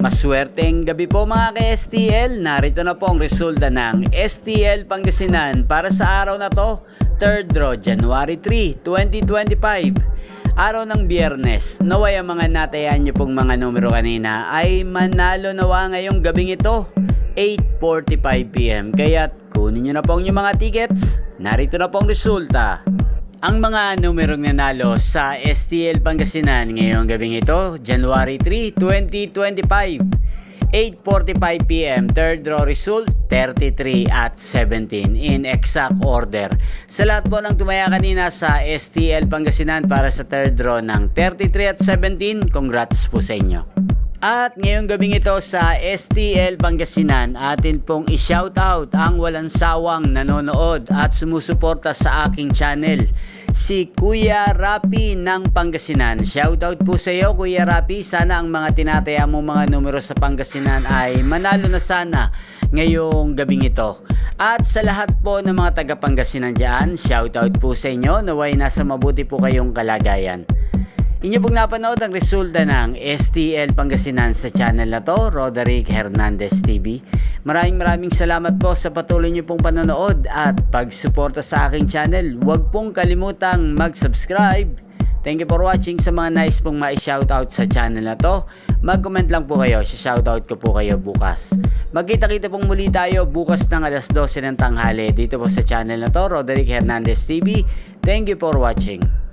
Maswerteng gabi po mga ka-STL. Narito na po ang resulta ng STL Pangasinan para sa araw na to, 3rd draw, January 3, 2025. Araw ng Biyernes. Naway ang mga natayan nyo pong mga numero kanina ay manalo nawa ngayong gabing ito, 8:45 PM. Kaya't kunin nyo na po ang inyong mga tickets. Narito na po ang resulta. Ang mga numerong nanalo sa STL Pangasinan ngayong gabing ito, January 3, 2025, 8:45 PM, third draw result, 33 at 17 in exact order. Sa lahat po ng tumaya kanina sa STL Pangasinan para sa third draw ng 33 at 17, congrats po sa inyo. At ngayong gabing ito sa STL Pangasinan, atin pong i-shoutout ang walang sawang nanonood at sumusuporta sa aking channel, si Kuya Rapi ng Pangasinan. Shoutout po sa iyo, Kuya Rapi. Sana ang mga tinataya mong mga numero sa Pangasinan ay manalo na sana ngayong gabing ito. At sa lahat po ng mga taga Pangasinan dyan, shoutout po sa inyo. Naway nasa mabuti po kayong kalagayan. Inyo pong napanood ang resulta ng STL Pangasinan sa channel na to, Roderick Hernandez TV. Maraming salamat po sa patuloy nyo pong panonood at pagsuporta sa aking channel. Huwag pong kalimutang mag-subscribe. Thank you for watching. Sa mga nice pong ma-shoutout sa channel na to, mag-comment lang po kayo. Shoutout ko po kayo bukas. Magkita-kita pong muli tayo bukas ng alas 12 ng tanghali dito po sa channel na to, Roderick Hernandez TV. Thank you for watching.